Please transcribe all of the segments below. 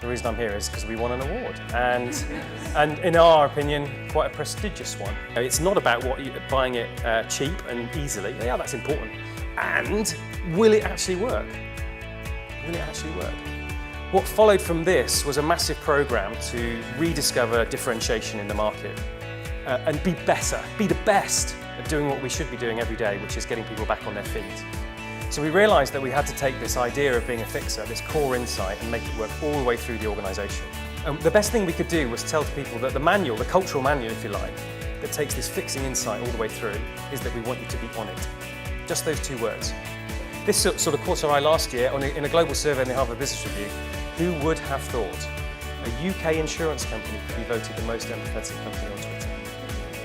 The reason I'm here is because we won an award, and in our opinion, quite a prestigious one. It's not about buying it cheap and easily. Yeah, that's important. And will it actually work? Will it actually work? What followed from this was a massive program to rediscover differentiation in the market and be better, be the best at doing what we should be doing every day, which is getting people back on their feet. So we realised that we had to take this idea of being a fixer, this core insight, and make it work all the way through the organisation. And the best thing we could do was tell to people that the manual, the cultural manual if you like, that takes this fixing insight all the way through is that we want you to be on it. Just those two words. This sort of caught our eye last year in a global survey in the Harvard Business Review. Who would have thought a UK insurance company could be voted the most empathetic company on Twitter?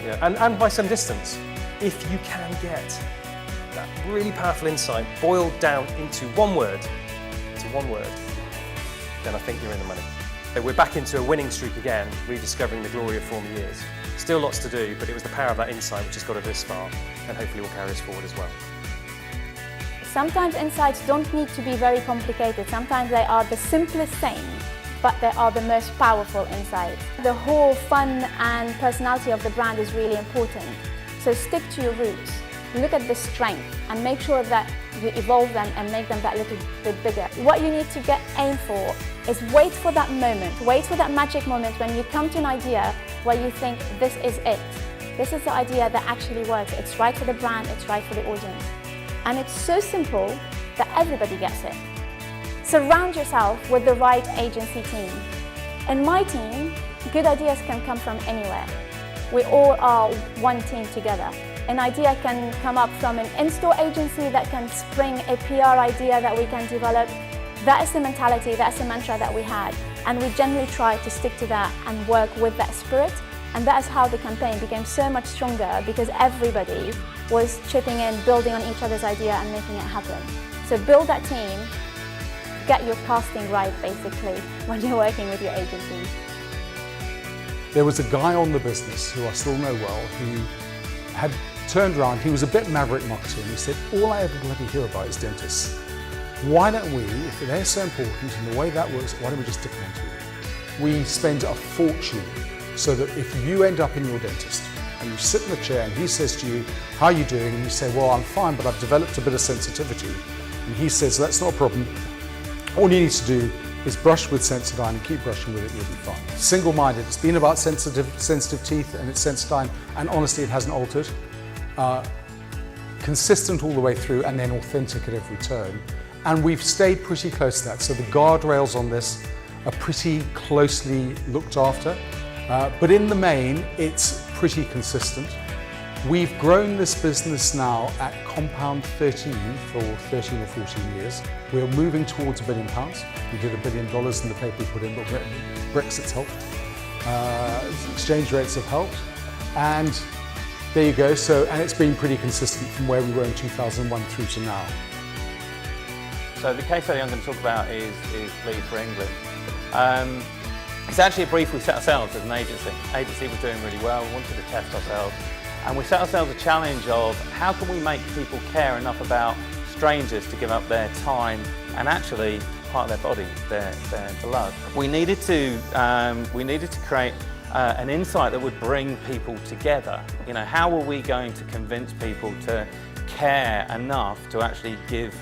Yeah, and by some distance. If you can get that really powerful insight boiled down into one word, then I think you're in the money. So we're back into a winning streak again, rediscovering the glory of former years. Still lots to do, but it was the power of that insight which has got us this far, and hopefully will carry us forward as well. Sometimes insights don't need to be very complicated. Sometimes they are the simplest thing, but they are the most powerful insights. The whole fun and personality of the brand is really important. So stick to your roots. Look at the strength and make sure that you evolve them and make them that little bit bigger. What you need to aim for is wait for that moment, wait for that magic moment when you come to an idea where you think this is it. This is the idea that actually works. It's right for the brand, it's right for the audience. And it's so simple that everybody gets it. Surround yourself with the right agency team. In my team, good ideas can come from anywhere. We all are one team together. An idea can come up from an in-store agency that can spring a PR idea that we can develop. That is the mentality, that's the mantra that we had. And we generally try to stick to that and work with that spirit. And that is how the campaign became so much stronger, because everybody was chipping in, building on each other's idea and making it happen. So build that team, get your casting right basically when you're working with your agency. There was a guy on the business who I still know well who had turned around, he was a bit maverick marketer, and he said, all I ever bloody hear about is dentists. Why don't we, if they're so important and the way that works, why don't we just dip into it? We spend a fortune so that if you end up in your dentist and you sit in the chair and he says to you, how are you doing? And you say, well, I'm fine, but I've developed a bit of sensitivity. And he says, that's not a problem. All you need to do is brush with Sensodyne and keep brushing with it, you'll be fine. Single-minded, it's been about sensitive teeth and it's Sensodyne, and honestly, it hasn't altered. Consistent all the way through and then authentic at every turn. And we've stayed pretty close to that. So the guardrails on this are pretty closely looked after. But in the main, it's pretty consistent. We've grown this business now at compound 13 for 13 or 14 years. We're moving towards £1 billion. We did $1 billion in the paper we put in, but Brexit's helped. Exchange rates have helped. And there you go. And it's been pretty consistent from where we were in 2001 through to now. So the case study I'm going to talk about is Bleed for England. It's actually a brief we set ourselves as an agency. The agency was doing really well, we wanted to test ourselves. And we set ourselves a challenge of how can we make people care enough about strangers to give up their time and actually part of their body, their blood. We needed to create an insight that would bring people together. You know, how were we going to convince people to care enough to actually give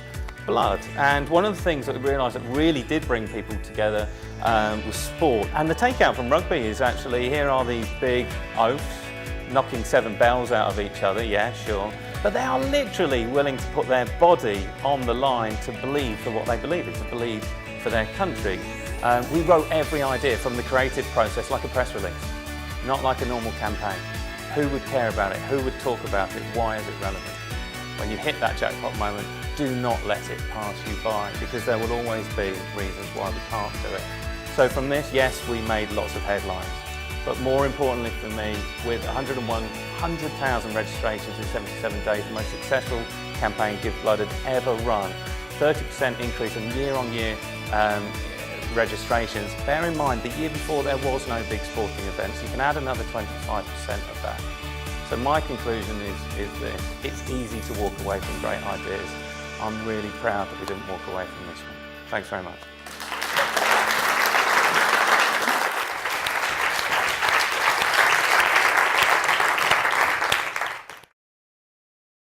blood? And one of the things that we realised that really did bring people together was sport. And the takeout from rugby is actually, here are these big oafs, knocking 7 bells out of each other, yeah, sure. But they are literally willing to put their body on the line to bleed for what they believe in, to bleed for their country. We wrote every idea from the creative process like a press release, not like a normal campaign. Who would care about it? Who would talk about it? Why is it relevant? When you hit that jackpot moment, do not let it pass you by, because there will always be reasons why we can't do it. So from this, yes, we made lots of headlines. But more importantly for me, with 100,000 registrations in 77 days, the most successful campaign Give Blood had ever run, 30% increase in year-on-year registrations. Bear in mind, the year before there was no big sporting events. You can add another 25% of that. So my conclusion is this: it's easy to walk away from great ideas. I'm really proud that we didn't walk away from this one. Thanks very much.